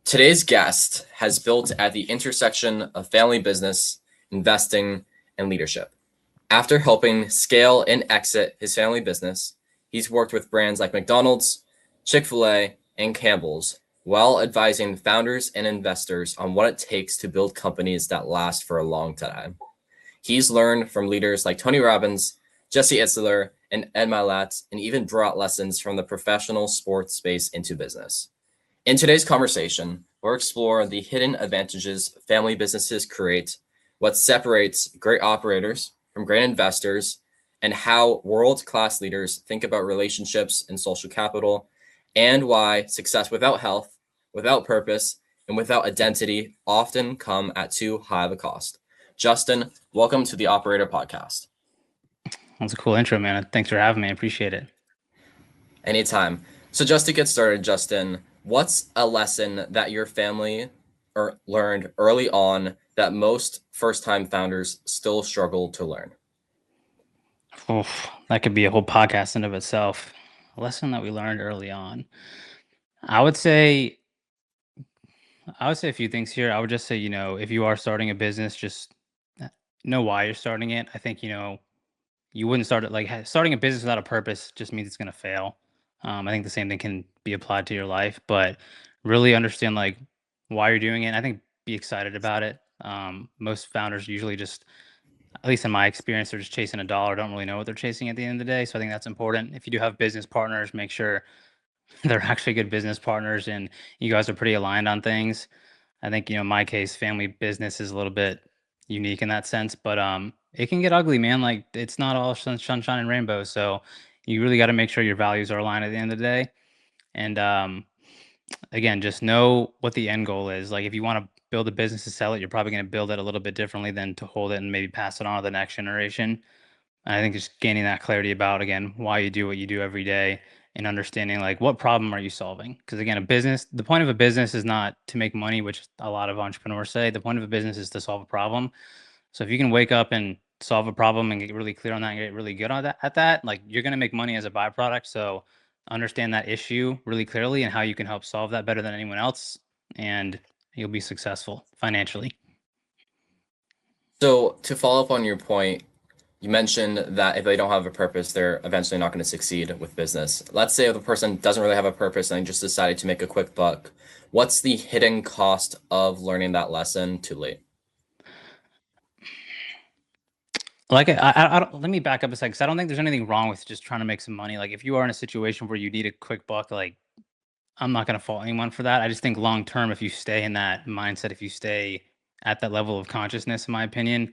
Today's guest has built at the intersection of family business, investing, and leadership. After helping scale and exit his family business, he's worked with brands like McDonald's, Chick-fil-A, and Campbell's, while advising founders and investors on what it takes to build companies that last for a long time. He's learned from leaders like Tony Robbins, Jesse Itzler, and Ed Mylett, and even brought lessons from the professional sports space into business. In today's conversation, we'll explore the hidden advantages family businesses create, what separates great operators from great investors, and how world-class leaders think about relationships and social capital, and why success without health, without purpose, and without identity often come at too high of a cost. Justin, welcome to the Operator Podcast. That's a cool intro, man. Thanks for having me. I appreciate it. Anytime. So just to get started, Justin, what's a lesson that your family learned early on that most first-time founders still struggle to learn? That could be a whole podcast in of itself. A lesson that we learned early on. I would say a few things here. I would just say, if you are starting a business, just know why you're starting it. I think, you wouldn't start it like starting a business without a purpose just means it's going to fail. I think the same thing can be applied to your life, but really understand like why you're doing it. I think be excited about it. Most founders usually just, at least in my experience, they're just chasing a dollar, don't really know what they're chasing at the end of the day. So I think that's important. If you do have business partners, make sure they're actually good business partners and you guys are pretty aligned on things. I think, in my case, family business is a little bit unique in that sense, but it can get ugly, man. Like it's not all sunshine and rainbows. So you really got to make sure your values are aligned at the end of the day. And again, just know what the end goal is. Like if you want to build a business to sell it, you're probably going to build it a little bit differently than to hold it and maybe pass it on to the next generation. And I think just gaining that clarity about, again, why you do what you do every day and understanding like what problem are you solving? Because again, the point of a business is not to make money, which a lot of entrepreneurs say. The point of a business is to solve a problem. So if you can wake up and solve a problem and get really clear on that and get really good at that, like you're going to make money as a byproduct. So understand that issue really clearly and how you can help solve that better than anyone else, and you'll be successful financially. So to follow up on your point, you mentioned that if they don't have a purpose, they're eventually not going to succeed with business. Let's say if the person doesn't really have a purpose and just decided to make a quick buck, what's the hidden cost of learning that lesson too late? Like I don't, let me back up a second, because I don't think there's anything wrong with just trying to make some money. Like if you are in a situation where you need a quick buck, like I'm not going to fault anyone for that. I just think long term, if you stay in that mindset, if you stay at that level of consciousness, in my opinion,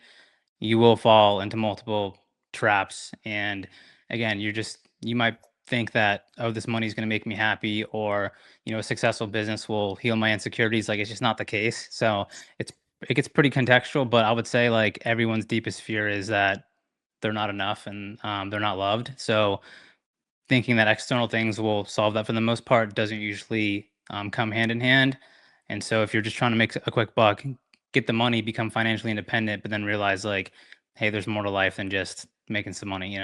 you will fall into multiple traps. And again, you might think that, oh, this money is going to make me happy, or, a successful business will heal my insecurities. Like it's just not the case. So it gets pretty contextual, but I would say like everyone's deepest fear is that they're not enough and they're not loved. So thinking that external things will solve that for the most part doesn't usually come hand in hand. And so if you're just trying to make a quick buck, get the money, become financially independent, but then realize like, hey, there's more to life than just making some money,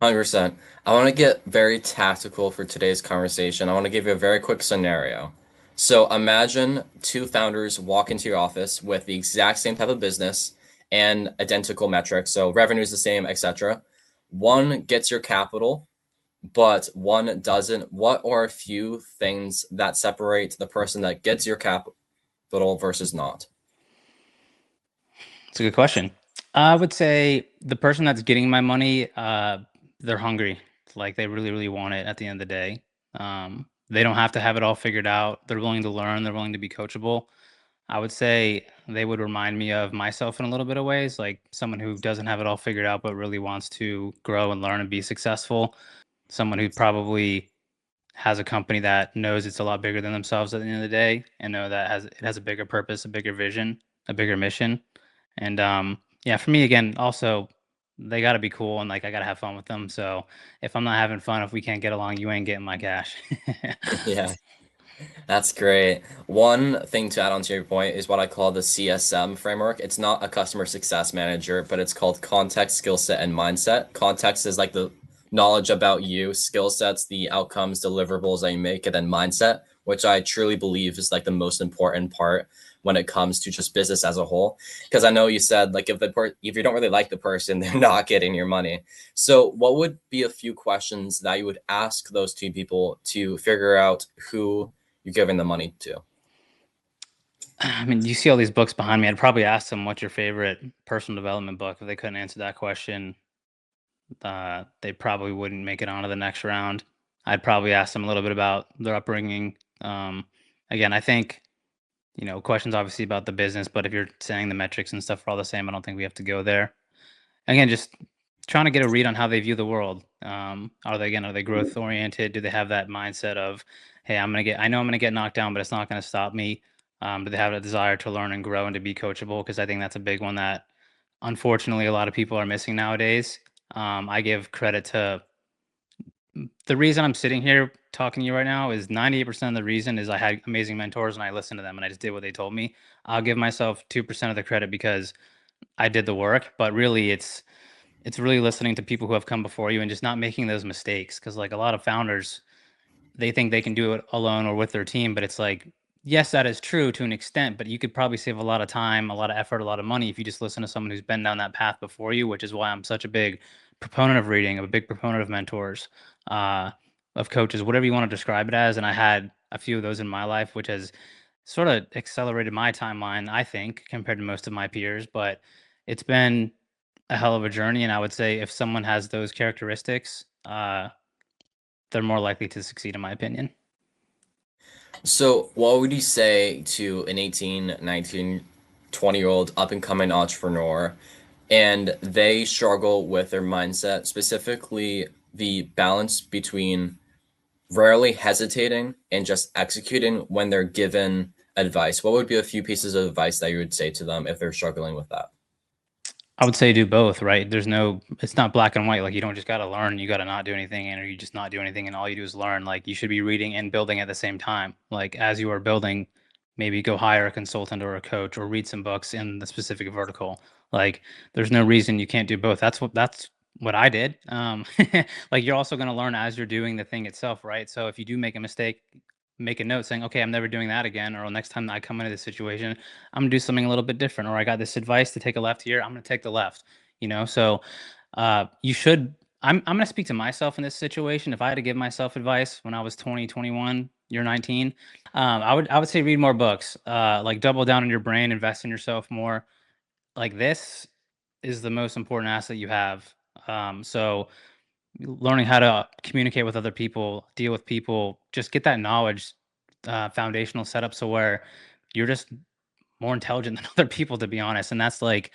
100%. I want to get very tactical for today's conversation. I want to give you a very quick scenario. So imagine two founders walk into your office with the exact same type of business and identical metrics. So revenue is the same, etc. One gets your capital, but one doesn't. What are a few things that separate the person that gets your capital versus not? It's a good question. I would say the person that's getting my money, they're hungry. Like they really, really want it at the end of the day. They don't have to have it all figured out. They're willing to learn. They're willing to be coachable. I would say they would remind me of myself in a little bit of ways, like someone who doesn't have it all figured out, but really wants to grow and learn and be successful. Someone who probably has a company that knows it's a lot bigger than themselves at the end of the day, and know that it has a bigger purpose, a bigger vision, a bigger mission. And yeah, for me, again, also they got to be cool and like I got to have fun with them. So if I'm not having fun, if we can't get along, you ain't getting my cash. Yeah. That's great. One thing to add on to your point is what I call the CSM framework. It's not a customer success manager, but it's called context, skill set, and mindset. Context is like the knowledge about you, skill sets, the outcomes, deliverables that you make, and then mindset, which I truly believe is like the most important part when it comes to just business as a whole. Because I know you said like if you don't really like the person, they're not getting your money. So what would be a few questions that you would ask those two people to figure out who you're giving the money to? I mean, you see all these books behind me. I'd probably ask them what's your favorite personal development book. If they couldn't answer that question, they probably wouldn't make it on to the next round. I'd probably ask them a little bit about their upbringing. Um, Again, I think, questions obviously about the business, but if you're saying the metrics and stuff are all the same, I don't think we have to go there. Again, just trying to get a read on how they view the world. Are they growth oriented? Do they have that mindset of, hey, I know I'm gonna get knocked down, but it's not gonna stop me. Do they have a desire to learn and grow and to be coachable? Because I think that's a big one that unfortunately a lot of people are missing nowadays. I give credit to the reason I'm sitting here talking to you right now is 98% of the reason is I had amazing mentors and I listened to them and I just did what they told me. I'll give myself 2% of the credit because I did the work, but really it's really listening to people who have come before you and just not making those mistakes. Because like a lot of founders, they think they can do it alone or with their team, but it's like, yes, that is true to an extent, but you could probably save a lot of time, a lot of effort, a lot of money if you just listen to someone who's been down that path before you, which is why I'm such a big proponent of reading. I'm a big proponent of mentors, uh, of coaches, whatever you want to describe it as. And I had a few of those in my life, which has sort of accelerated my timeline, I think, compared to most of my peers. But it's been a hell of a journey. And I would say if someone has those characteristics, they're more likely to succeed, in my opinion. So, what would you say to an 18, 19, 20-year-old up and coming entrepreneur and they struggle with their mindset, specifically the balance between rarely hesitating and just executing when they're given advice? What would be a few pieces of advice that you would say to them if they're struggling with that? I would say do both, right? It's not black and white. Like you don't just got to learn, you got to not do anything, and or you just not do anything, and all you do is learn. Like you should be reading and building at the same time. Like as you are building, maybe go hire a consultant or a coach or read some books in the specific vertical. Like there's no reason you can't do both. That's what I did. Like you're also going to learn as you're doing the thing itself, right? So if you do make a mistake, make a note saying, okay, I'm never doing that again. Or next time I come into this situation, I'm gonna do something a little bit different. Or I got this advice to take a left here. I'm gonna take the left, So you should, I'm gonna speak to myself in this situation. If I had to give myself advice when I was 20, 21, you're 19, I would say read more books, like double down on your brain, invest in yourself more. Like this is the most important asset you have. So learning how to communicate with other people, deal with people, just get that knowledge, foundational setup so where you're just more intelligent than other people, to be honest. And that's like,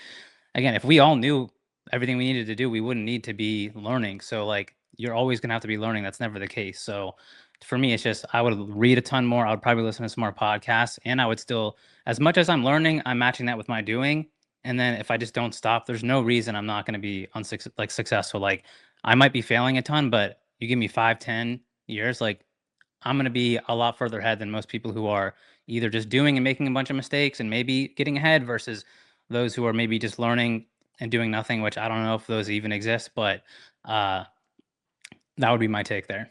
again, if we all knew everything we needed to do, we wouldn't need to be learning. So like, you're always gonna have to be learning. That's never the case. So for me, it's just I would read a ton more. I would probably listen to some more podcasts, and I would still, as much as I'm learning, I'm matching that with my doing. And then if I just don't stop, there's no reason I'm not going to be successful. Like I might be failing a ton, but you give me 5, 10 years, like I'm going to be a lot further ahead than most people who are either just doing and making a bunch of mistakes and maybe getting ahead versus those who are maybe just learning and doing nothing, which I don't know if those even exist, but uh, that would be my take there.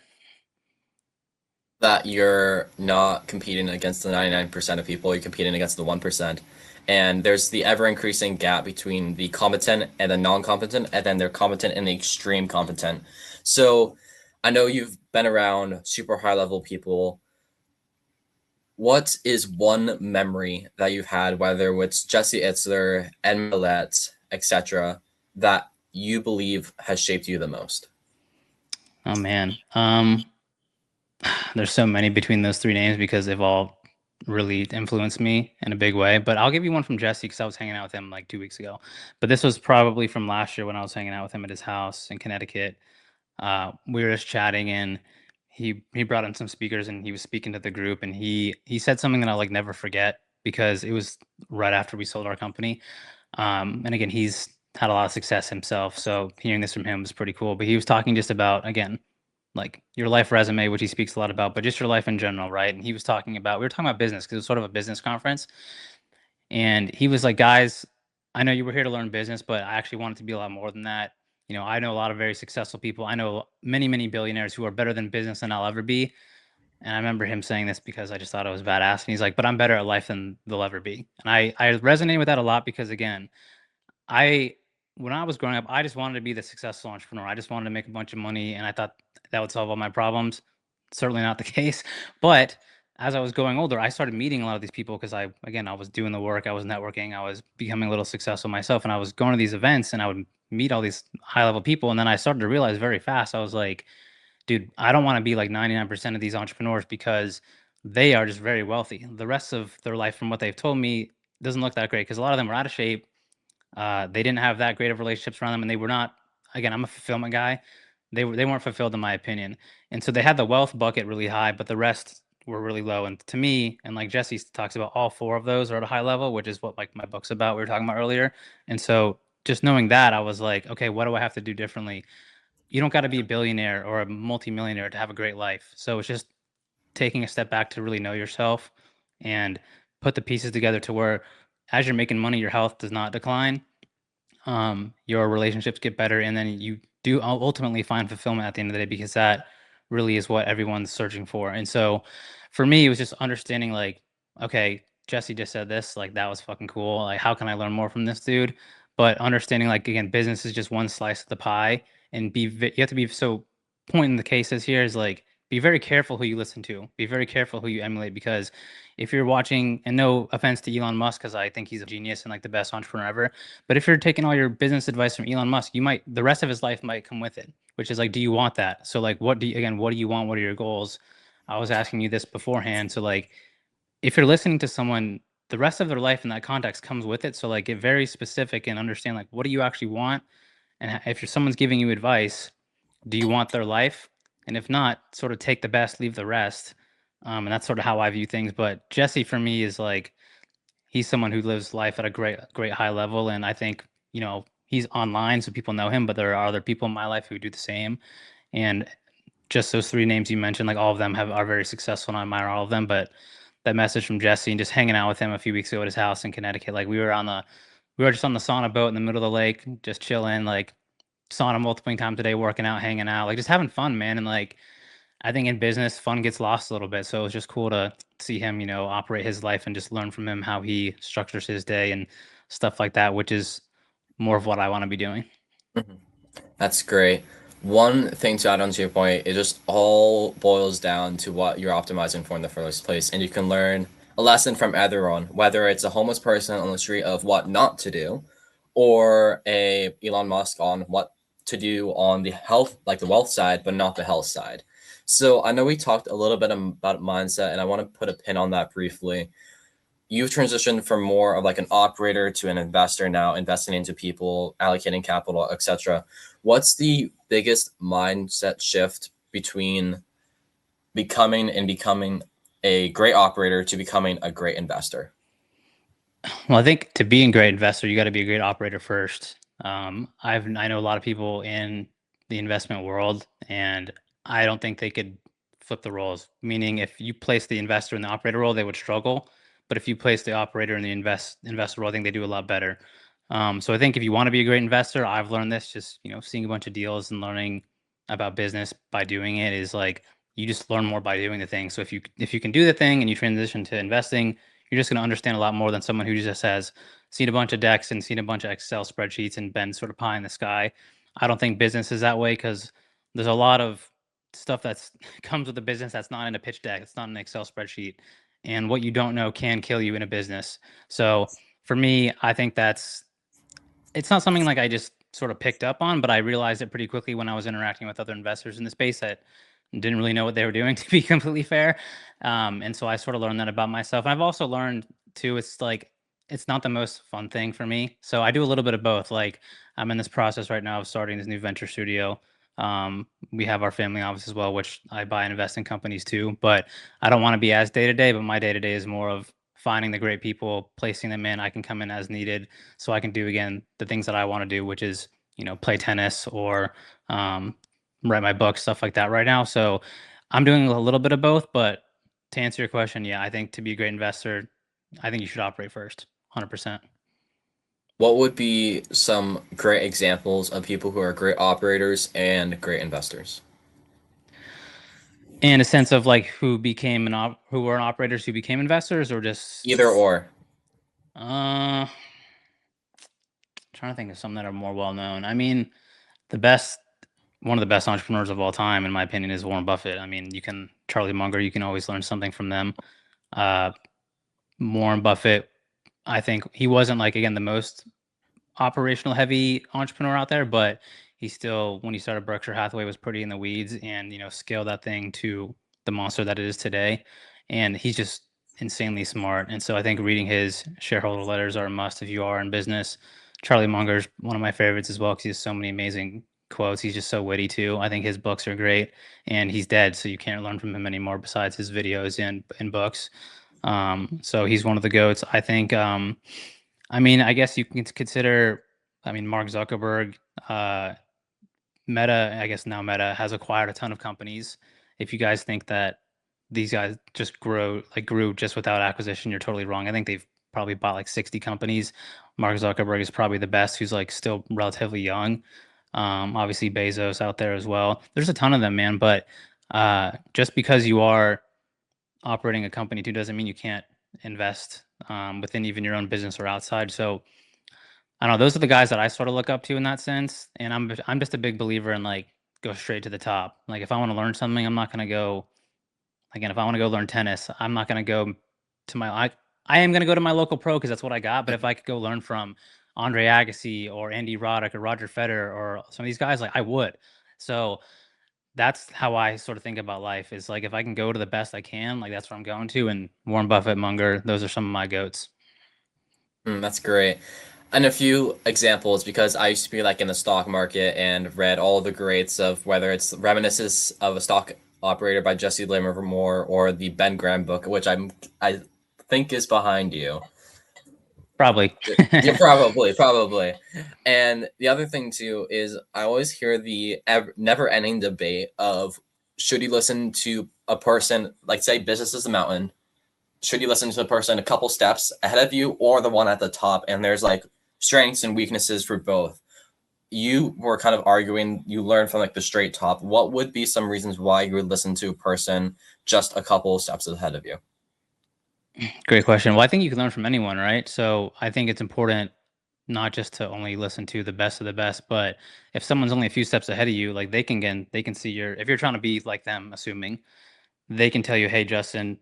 That you're not competing against the 99% of people, you're competing against the 1%. And there's the ever increasing gap between the competent and the non-competent, and then they're competent and the extreme competent. So I know you've been around super high level people. What is one memory that you've had, whether it's Jesse Itzler, Ed Mylett, etc., that you believe has shaped you the most? Oh man. There's so many between those three names because they've all really influenced me in a big way. But I'll give you one from Jesse because I was hanging out with him like 2 weeks ago. But this was probably from last year when I was hanging out with him at his house in Connecticut. We were just chatting and he brought in some speakers and he was speaking to the group and he said something that I'll like never forget because it was right after we sold our company. And again, he's had a lot of success himself. So hearing this from him was pretty cool. But he was talking just about, again, like your life resume, which he speaks a lot about, but just your life in general, right? And he was talking about, we were talking about business because it was sort of a business conference. And he was like, guys, I know you were here to learn business, but I actually want it to be a lot more than that. I know a lot of very successful people. I know many, many billionaires who are better than business than I'll ever be. And I remember him saying this because I just thought it was badass. And he's like, but I'm better at life than they'll ever be. And I resonate with that a lot because again, I when I was growing up, I just wanted to be the successful entrepreneur. I just wanted to make a bunch of money and I thought that would solve all my problems. Certainly not the case. But as I was growing older, I started meeting a lot of these people because I was doing the work, I was networking, I was becoming a little successful myself, and I was going to these events and I would meet all these high level people. And then I started to realize very fast, I was like, dude, I don't want to be like 99% of these entrepreneurs because they are just very wealthy. The rest of their life, from what they've told me, doesn't look that great because a lot of them were out of shape. They didn't have that great of relationships around them, and they were not. Again, I'm a fulfillment guy. They weren't fulfilled in my opinion, and so they had the wealth bucket really high, but the rest were really low. And to me, and like Jesse talks about, all four of those are at a high level, which is what like my book's about. We were talking about earlier, and so just knowing that, I was like, okay, what do I have to do differently? You don't got to be a billionaire or a multimillionaire to have a great life. So it's just taking a step back to really know yourself and put the pieces together to where as you're making money, your health does not decline, your relationships get better, and then you do ultimately find fulfillment at the end of the day because that really is what everyone's searching for. And so for me, it was just understanding like, okay, Jesse just said this, like that was fucking cool. Like, how can I learn more from this dude? But understanding like again, business is just one slice of the pie, and you have to be so. Point in the cases here is like be very careful who you listen to, be very careful who you emulate because if you're watching, and no offense to Elon Musk because I think he's a genius and like the best entrepreneur ever, but if you're taking all your business advice from Elon Musk, you might the rest of his life might come with it, which is like, do you want that? So like, what do you again? What do you want? What are your goals? I was asking you this beforehand. So like, if you're listening to someone, the rest of their life in that context comes with it. So like, get very specific and understand like, what do you actually want? And if you're someone's giving you advice, do you want their life? And if not, sort of take the best, leave the rest. And that's sort of how I view things. But Jesse for me is like he's someone who lives life at a great high level, and I think he's online so people know him, but there are other people in my life who do the same. And just those three names you mentioned, like all of them are very successful, and I admire all of them. But that message from Jesse and just hanging out with him a few weeks ago at his house in Connecticut, like we were just on the sauna boat in the middle of the lake, just chilling, like sauna multiple times a day, working out, hanging out, like just having fun, man. And like I think in business, fun gets lost a little bit. So it was just cool to see him, operate his life and just learn from him how he structures his day and stuff like that, which is more of what I want to be doing. Mhm. That's great. One thing to add on to your point, it just all boils down to what you're optimizing for in the first place. And you can learn a lesson from everyone, whether it's a homeless person on the street of what not to do, or a Elon Musk on what to do on the health, like the wealth side, but not the health side. So I know we talked a little bit about mindset, and I want to put a pin on that briefly. You've transitioned from more of like an operator to an investor now, investing into people, allocating capital, etc. What's the biggest mindset shift between becoming a great operator to becoming a great investor? Well, I think to be a great investor, you got to be a great operator first. I know a lot of people in the investment world, and I don't think they could flip the roles. Meaning, if you place the investor in the operator role, they would struggle. But if you place the operator in the investor role, I think they do a lot better. So I think if you want to be a great investor, I've learned this just seeing a bunch of deals and learning about business by doing it is like you just learn more by doing the thing. So if you can do the thing and you transition to investing, you're just going to understand a lot more than someone who just has seen a bunch of decks and seen a bunch of Excel spreadsheets and been sort of pie in the sky. I don't think business is that way because there's a lot of stuff that's comes with a business that's not in a pitch deck. It's not an Excel spreadsheet. And what you don't know can kill you in a business. So for me, I think it's not something like I just sort of picked up on, but I realized it pretty quickly when I was interacting with other investors in the space that didn't really know what they were doing, to be completely fair. And so I sort of learned that about myself. And I've also learned too, it's like it's not the most fun thing for me. So I do a little bit of both. Like I'm in this process right now of starting this new venture studio. We have our family office as well, which I buy and invest in companies too. But I don't want to be as day to day, but my day to day is more of finding the great people, placing them in. I can come in as needed, so I can do again the things that I want to do, which is play tennis or write my book, stuff like that right now. So I'm doing a little bit of both, but to answer your question, yeah, I think to be a great investor, I think you should operate first, 100%. What would be some great examples of people who are great operators and great investors? In a sense of like who became who were operators who became investors, or just Either or. uh trying to think of some that are more well known. I mean, the best one of the best entrepreneurs of all time, in my opinion, is Warren Buffett. I mean, Charlie Munger, you can always learn something from them. Uh, Warren Buffett, I think he wasn't like again the most operational heavy entrepreneur out there, but he still, when he started Berkshire Hathaway, was pretty in the weeds and scaled that thing to the monster that it is today. And he's just insanely smart. And so I think reading his shareholder letters are a must if you are in business. Charlie Munger's one of my favorites as well because he has so many amazing quotes. He's just so witty too. I think his books are great, and he's dead, so you can't learn from him anymore besides his videos and books. So he's one of the goats. I think. I mean, I guess you can consider. I mean, Mark Zuckerberg, Meta. I guess now Meta has acquired a ton of companies. If you guys think that these guys just grew just without acquisition, you're totally wrong. I think they've probably bought like 60 companies. Mark Zuckerberg is probably the best, who's like still relatively young. Obviously Bezos out there as well. There's a ton of them, man. But just because you are operating a company too doesn't mean you can't invest within even your own business or outside. So I don't know. Those are the guys that I sort of look up to in that sense. And I'm just a big believer in like go straight to the top. Like if I want to learn something, I'm not going to go again. If I want to go learn tennis, I'm not going to go to I am going to go to my local pro because that's what I got. But if I could go learn from Andre Agassi or Andy Roddick or Roger Federer or some of these guys, like I would. So that's how I sort of think about life is like if I can go to the best I can, like that's what I'm going to. And Warren Buffett, Munger, those are some of my goats. That's great. And a few examples because I used to be like in the stock market and read all the greats of whether it's Reminiscences of a Stock Operator by Jesse Livermore or the Ben Graham book, which I think is behind you. Probably. Yeah, probably. And the other thing too is I always hear the never-ending debate of should you listen to a person like say business is a mountain, should you listen to the person a couple steps ahead of you or the one at the top, and there's like strengths and weaknesses for both. You were kind of arguing you learn from like the straight top. What would be some reasons why you would listen to a person just a couple steps ahead of you? Great question. Well, I think you can learn from anyone, right? So I think it's important not just to only listen to the best of the best, but if someone's only a few steps ahead of you, like they can see if you're trying to be like them, assuming they can tell you, hey, Justin,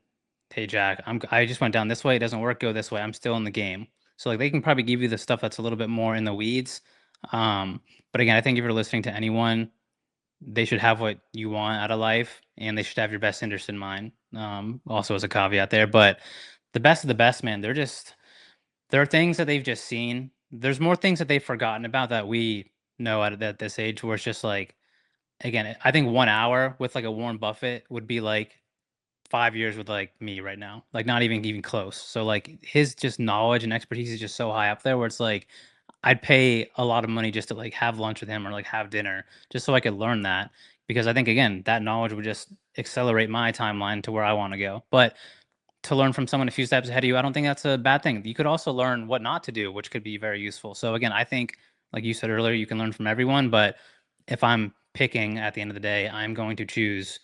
hey, Jack, I just went down this way. It doesn't work. Go this way. I'm still in the game. So like they can probably give you the stuff that's a little bit more in the weeds. But again, I think if you're listening to anyone, they should have what you want out of life and they should have your best interest in mind. Also as a caveat there, but the best of the best, man, there are things that they've just seen. There's more things that they've forgotten about that we know at this age where it's just like, again, I think 1 hour with like a Warren Buffett would be like 5 years with like me right now, like not even close. So like his just knowledge and expertise is just so high up there where it's like I'd pay a lot of money just to like have lunch with him or like have dinner just so I could learn that because I think again that knowledge would just accelerate my timeline to where I want to go. But to learn from someone a few steps ahead of you, I don't think that's a bad thing. You could also learn what not to do, which could be very useful. So again, I think like you said earlier, you can learn from everyone, but if I'm picking at the end of the day, I'm going to choose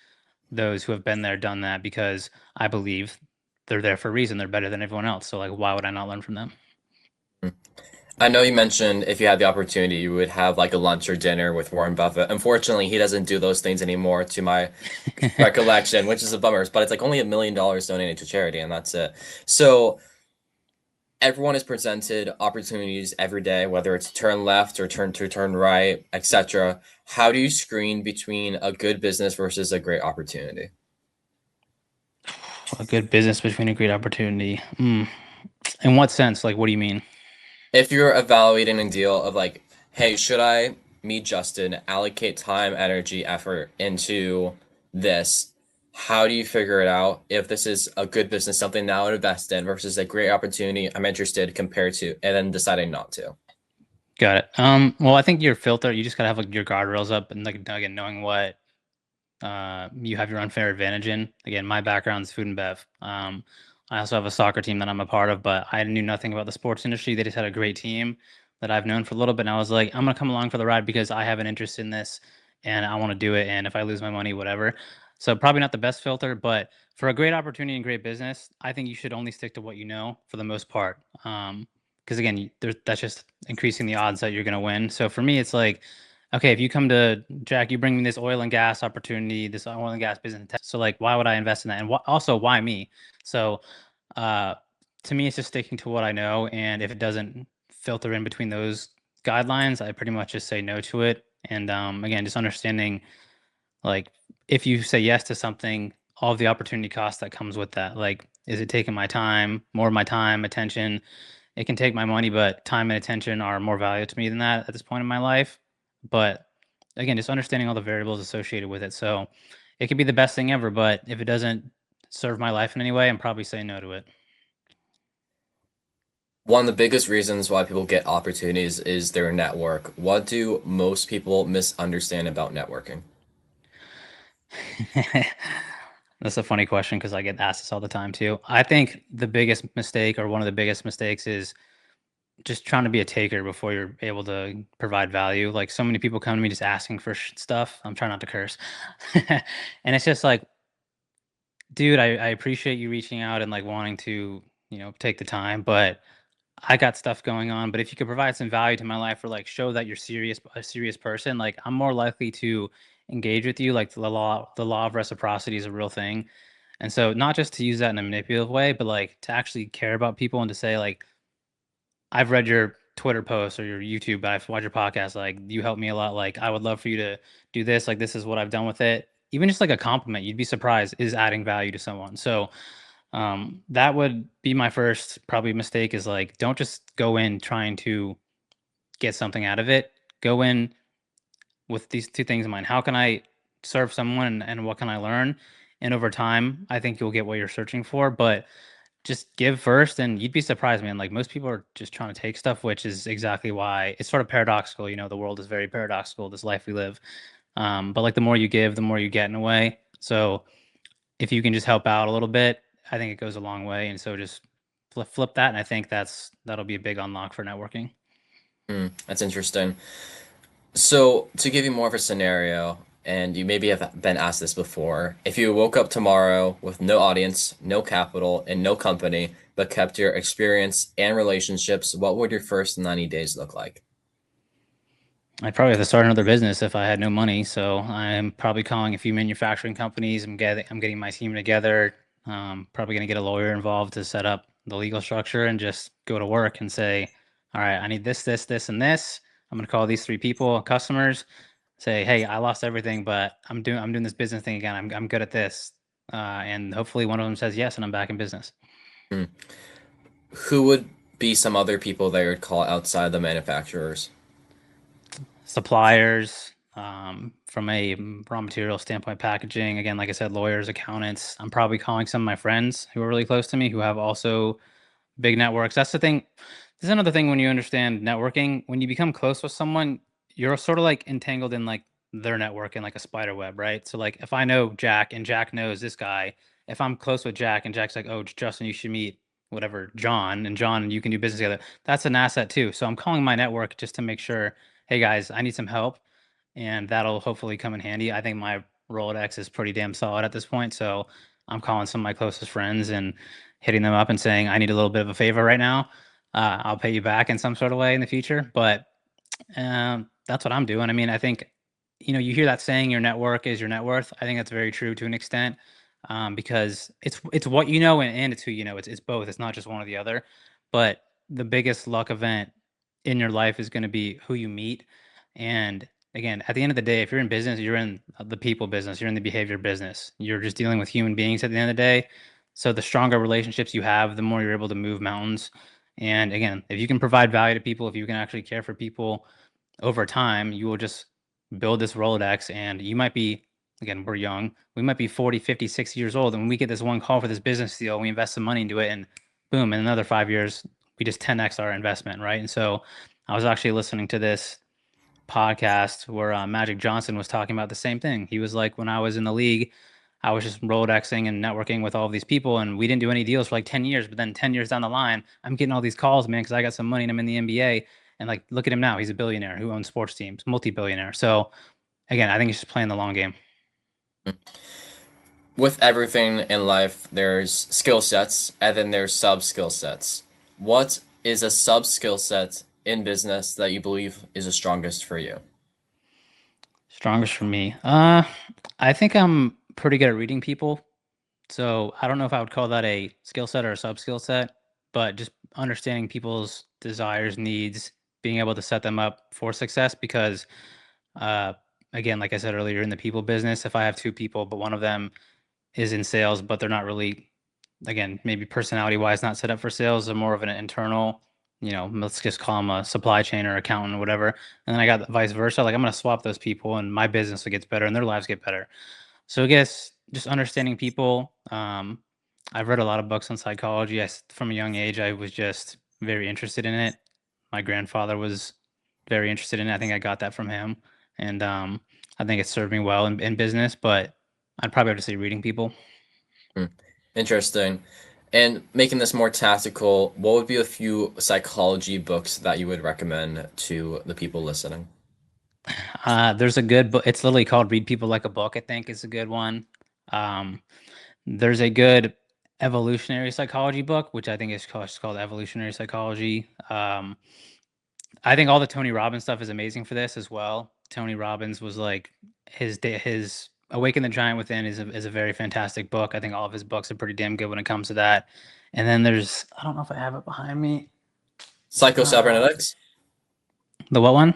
those who have been there, done that because I believe they're there for a reason. They're better than everyone else. So like why would I not learn from them? I know you mentioned if you had the opportunity, you would have like a lunch or dinner with Warren Buffett. Unfortunately, he doesn't do those things anymore, to my recollection, which is a bummer. But it's like only $1 million donated to charity, and that's it. So everyone is presented opportunities every day, whether it's turn left or turn right, etc. How do you screen between a good business versus a great opportunity? A good business between a great opportunity. In what sense? Like, what do you mean? If you're evaluating a deal of like, hey, should I meet Justin, allocate time, energy, effort into this? How do you figure it out if this is a good business, something that I would invest in versus a great opportunity I'm interested compared to, and then deciding not to? Got it. Well, I think your filter, you just gotta have like your guardrails up and like again, knowing what you have your unfair advantage in. Again, my background is food and bev. I also have a soccer team that I'm a part of, but I knew nothing about the sports industry. They just had a great team that I've known for a little bit. And I was like, I'm gonna come along for the ride because I have an interest in this and I want to do it. And if I lose my money, whatever. So probably not the best filter, but for a great opportunity and great business, I think you should only stick to what you know for the most part. Because again, that's just increasing the odds that you're going to win. So for me, it's like, okay, if you come to Jack, you bring me this oil and gas opportunity, this oil and gas business. So like, why would I invest in that? And also, why me? So uh, to me, it's just sticking to what I know. And if it doesn't filter in between those guidelines, I pretty much just say no to it. And again, just understanding like if you say yes to something, all of the opportunity cost that comes with that. Like, is it taking my time, more of my time, attention? It can take my money, but time and attention are more valuable to me than that at this point in my life. But again, just understanding all the variables associated with it. So it could be the best thing ever, but if it doesn't serve my life in any way, I'm probably saying no to it. One of the biggest reasons why people get opportunities is their network. What do most people misunderstand about networking? That's a funny question because I get asked this all the time too. I think the biggest mistake or one of the biggest mistakes is just trying to be a taker before you're able to provide value. Like so many people come to me just asking for stuff. I'm trying not to curse. And it's just like, dude, I appreciate you reaching out and like wanting to, take the time, but I got stuff going on. But if you could provide some value to my life or like show that you're a serious person, like I'm more likely to engage with you. Like the law of reciprocity is a real thing. And so not just to use that in a manipulative way, but like to actually care about people and to say like, I've read your Twitter posts or your YouTube, I've watched your podcast. Like, you help me a lot. Like, I would love for you to do this. Like, this is what I've done with it. Even just like a compliment, you'd be surprised is adding value to someone. So, that would be my first probably mistake is like, don't just go in trying to get something out of it. Go in with these two things in mind. How can I serve someone and what can I learn? And over time, I think you'll get what you're searching for. But just give first and you'd be surprised, man. Like most people are just trying to take stuff, which is exactly why it's sort of paradoxical. The world is very paradoxical, this life we live. But like the more you give, the more you get in a way. So if you can just help out a little bit, I think it goes a long way. And so just flip that. And I think that'll be a big unlock for networking. That's interesting. So, to give you more of a scenario, and you maybe have been asked this before, if you woke up tomorrow with no audience, no capital, and no company, but kept your experience and relationships, what would your first 90 days look like? I'd probably have to start another business if I had no money. So I'm probably calling a few manufacturing companies. I'm getting my team together. Probably going to get a lawyer involved to set up the legal structure and just go to work and say, all right, I need this, this, this, and this. I'm going to call these three people, customers, say, hey, I lost everything, but I'm doing this business thing again. I'm good at this. And hopefully one of them says yes, and I'm back in business. Hmm. Who would be some other people that you would call outside the manufacturers? Suppliers, from a raw material standpoint, packaging. Again, like I said, lawyers, accountants. I'm probably calling some of my friends who are really close to me who have also big networks. That's the thing. This is another thing when you understand networking. When you become close with someone, you're sort of like entangled in like their network in like a spider web, right? So like if I know Jack and Jack knows this guy, if I'm close with Jack and Jack's like, oh, Justin, you should meet whatever John, and John and you can do business together. That's an asset too. So I'm calling my network just to make sure, hey guys, I need some help, and that'll hopefully come in handy. I think my Rolodex is pretty damn solid at this point, so I'm calling some of my closest friends and hitting them up and saying, I need a little bit of a favor right now. I'll pay you back in some sort of way in the future. But that's what I'm doing. I mean, I think, you hear that saying, your network is your net worth. I think that's very true to an extent, because it's what you know and it's who you know. It's both. It's not just one or the other. But the biggest luck event in your life is going to be who you meet. And again, at the end of the day, if you're in business, you're in the people business, you're in the behavior business. You're just dealing with human beings at the end of the day. So the stronger relationships you have, the more you're able to move mountains. And again, if you can provide value to people, if you can actually care for people over time, you will just build this Rolodex. And you might be, again, we're young, we might be 40, 50, 60 years old. And when we get this one call for this business deal, we invest some money into it, and boom, in another 5 years, we just 10x our investment, right? And so I was actually listening to this podcast where Magic Johnson was talking about the same thing. He was like, when I was in the league, I was just Rolodexing and networking with all of these people, and we didn't do any deals for like 10 years. But then 10 years down the line, I'm getting all these calls, man, because I got some money and I'm in the NBA. And like, look at him now. He's a billionaire who owns sports teams, multi-billionaire. So again, I think it's just playing the long game. with everything in life, there's skill sets and then there's sub skill sets. What is a sub skill set in business that you believe is the strongest for you? Strongest for me. I think I'm pretty good at reading people. So I don't know if I would call that a skill set or a sub skill set, but just understanding people's desires, needs, being able to set them up for success. Because uh, again, like I said earlier, in the people business, if I have two people, but one of them is in sales, but they're not really, again, maybe personality wise, not set up for sales, they're more of an internal, let's just call them a supply chain or accountant or whatever. And then I got the vice versa. Like I'm going to swap those people and my business will get better and their lives get better. So I guess just understanding people. I've read a lot of books on psychology. From a young age, I was just very interested in it. My grandfather was very interested in it. I think I got that from him, and I think it served me well in business. But I'd probably have to say reading people. Hmm. Interesting. And making this more tactical, what would be a few psychology books that you would recommend to the people listening? There's a good book. It's literally called "Read People Like a Book." I think is a good one. Um, there's a good evolutionary psychology book, which I think is called Evolutionary Psychology. I think all the Tony Robbins stuff is amazing for this as well. Tony Robbins was like his Awaken the Giant Within is a very fantastic book. I think all of his books are pretty damn good when it comes to that. And then there's I don't know if I have it behind me. Uh, Psycho-Cybernetics? the what one?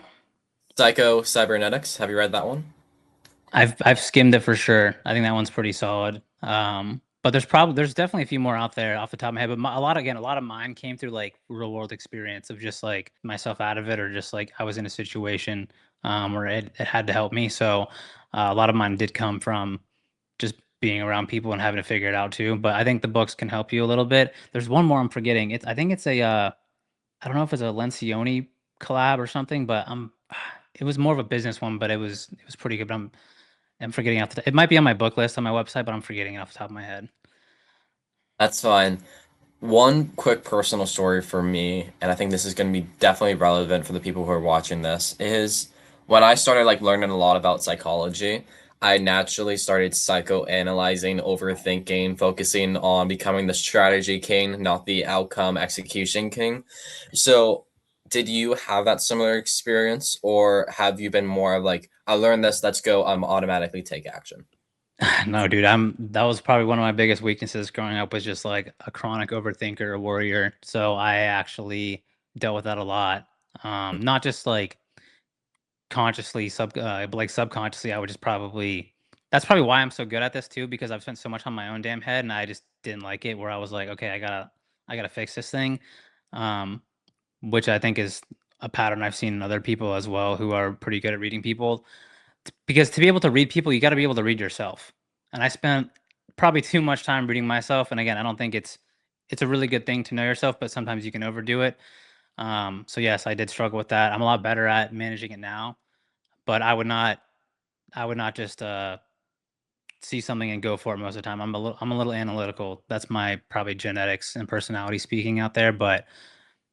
Psycho-Cybernetics. Have you read that one? I've skimmed it for sure. I think that one's pretty solid. But there's definitely a few more out there off the top of my head. But a lot of mine came through like real world experience of just like myself out of it, or just like I was in a situation where it had to help me. So a lot of mine did come from just being around people and having to figure it out too. But I think the books can help you a little bit. There's one more I'm forgetting. I think it's a I don't know if it's a Lencioni collab or something, but it was more of a business one, but it was pretty good. But I'm forgetting it might be on my book list on my website, but I'm forgetting it off the top of my head. That's fine. One quick personal story for me, and I think this is going to be definitely relevant for the people who are watching this, is when I started like learning a lot about psychology, I naturally started psychoanalyzing, overthinking, focusing on becoming the strategy king, not the outcome execution king. So, did you have that similar experience, or have you been more of like, I learned this, let's go, automatically take action? No, dude, that was probably one of my biggest weaknesses growing up was just like a chronic overthinker, a worrier. So I actually dealt with that a lot. Not just like consciously but like subconsciously I would just probably that's probably why I'm so good at this too, because I've spent so much on my own damn head and I just didn't like it, where I was like, okay, I gotta fix this thing. Um, which I think is a pattern I've seen in other people as well who are pretty good at reading people. Because to be able to read people, you got to be able to read yourself. And I spent probably too much time reading myself. And again, I don't think it's a really good thing to know yourself, but sometimes you can overdo it. So yes, I did struggle with that. I'm a lot better at managing it now, but I would not just see something and go for it most of the time. I'm a little analytical. That's my probably genetics and personality speaking out there, but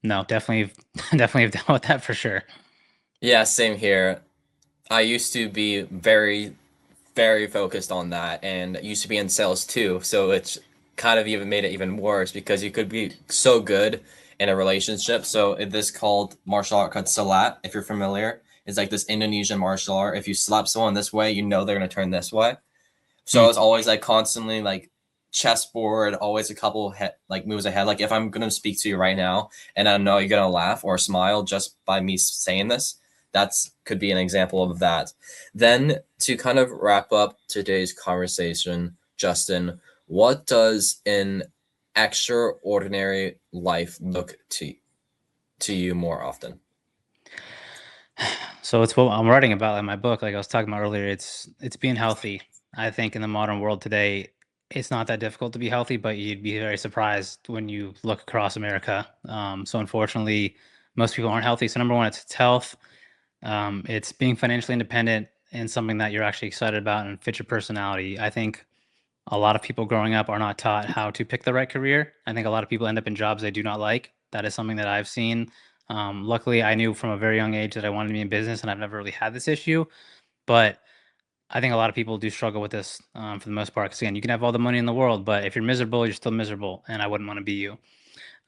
no, definitely definitely have dealt with that for sure. Yeah, same here. I used to be very, very focused on that and used to be in sales too. So it's kind of even made it even worse because you could be so good in a relationship. So this called martial art called Salat, if you're familiar. It's like this Indonesian martial art. If you slap someone this way, you know they're gonna turn this way. So I Hmm. was always like constantly like chessboard, always a couple like moves ahead. Like if I'm gonna speak to you right now and I know you're gonna laugh or smile just by me saying this, that's could be an example of that. Then to kind of wrap up today's conversation, Justin, what does an extraordinary life look to you more often? So it's what I'm writing about in my book. Like I was talking about earlier, it's being healthy. I think in the modern world today, it's not that difficult to be healthy, but you'd be very surprised when you look across America. So unfortunately, most people aren't healthy. So number one, it's health. It's being financially independent and something that you're actually excited about and fits your personality. I think a lot of people growing up are not taught how to pick the right career. I think a lot of people end up in jobs they do not like. That is something that I've seen. Luckily, I knew from a very young age that I wanted to be in business, and I've never really had this issue. But I think a lot of people do struggle with this for the most part. Because again, you can have all the money in the world, but if you're miserable, you're still miserable, and I wouldn't want to be you.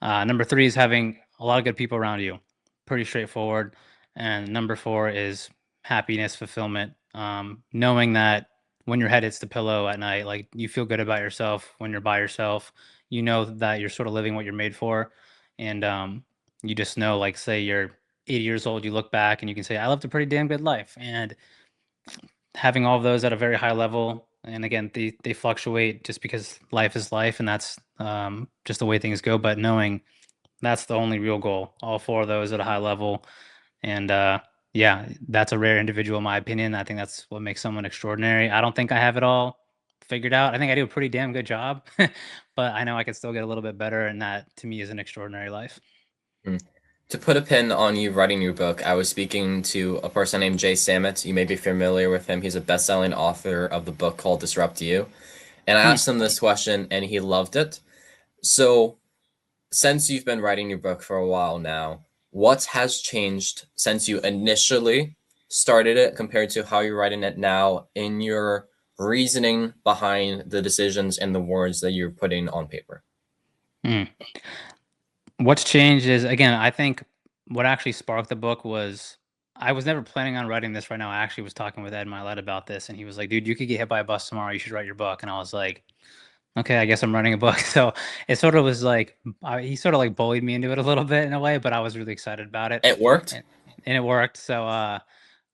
Number three is having a lot of good people around you. Pretty straightforward. And number four is happiness, fulfillment. Knowing that when your head hits the pillow at night, like you feel good about yourself when you're by yourself. You know that you're sort of living what you're made for, and you just know, like, say you're 80 years old, you look back and you can say, "I lived a pretty damn good life." And having all of those at a very high level, and again, they fluctuate just because life is life, and that's just the way things go. But knowing that's the only real goal, all four of those at a high level, and yeah, that's a rare individual in my opinion. I think that's what makes someone extraordinary. I don't think I have it all figured out. I think I do a pretty damn good job, but I know I could still get a little bit better, and that to me is an extraordinary life. Mm. To put a pin on you writing your book, I was speaking to a person named Jay Samit. You may be familiar with him. He's a best-selling author of the book called Disrupt You. And I Hmm. asked him this question, and he loved it. So, since you've been writing your book for a while now, what has changed since you initially started it compared to how you're writing it now in your reasoning behind the decisions and the words that you're putting on paper? Hmm. What's changed is, again, I think what actually sparked the book was I was never planning on writing this right now. I actually was talking with Ed Milet about this, and he was like, "Dude, you could get hit by a bus tomorrow. You should write your book." And I was like, "Okay, I guess I'm writing a book." So it sort of was like he sort of like bullied me into it a little bit in a way, but I was really excited about it, It worked? and, and it worked. So,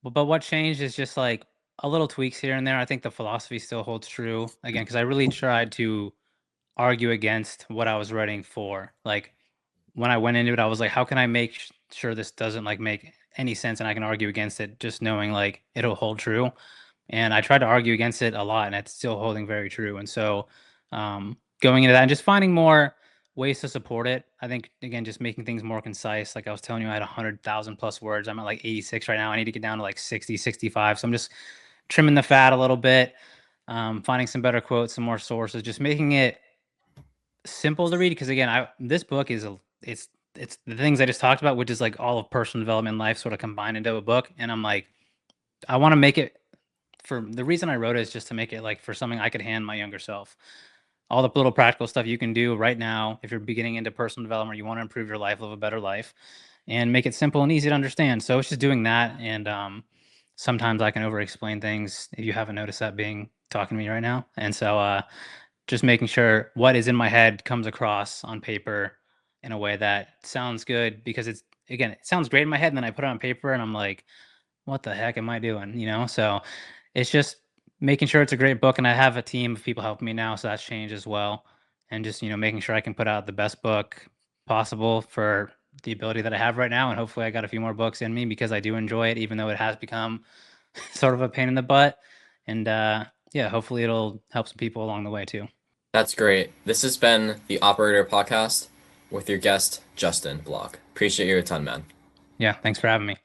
but what changed is just like a little tweaks here and there. I think the philosophy still holds true again because I really tried to argue against what I was writing for. Like when I went into it, I was like, how can I make sure this doesn't like make any sense and I can argue against it just knowing like it'll hold true. And I tried to argue against it a lot and it's still holding very true. And so going into that and just finding more ways to support it. I think again, just making things more concise. Like I was telling you, I had 100,000 plus words. I'm at like 86 right now. I need to get down to like 60, 65. So I'm just trimming the fat a little bit, finding some better quotes, some more sources, just making it simple to read because again, I this book is it's the things I just talked about, which is like all of personal development in life sort of combined into a book. And I'm like, I want to make it for the reason I wrote it is just to make it like for something I could hand my younger self. All the little practical stuff you can do right now if you're beginning into personal development, you want to improve your life, live a better life, and make it simple and easy to understand. So it's just doing that. And sometimes I can over explain things if you haven't noticed that being talking to me right now. And so just making sure what is in my head comes across on paper in a way that sounds good because it's again it sounds great in my head and then I put it on paper and I'm like what the heck am I doing, so it's just making sure it's a great book and I have a team of people helping me now so that's changed as well and just making sure I can put out the best book possible for the ability that I have right now and hopefully I got a few more books in me because I do enjoy it even though it has become sort of a pain in the butt and yeah hopefully it'll help some people along the way too. That's great. This has been the Operator Podcast with your guest, Justin Block. Appreciate your time, man. Yeah, thanks for having me.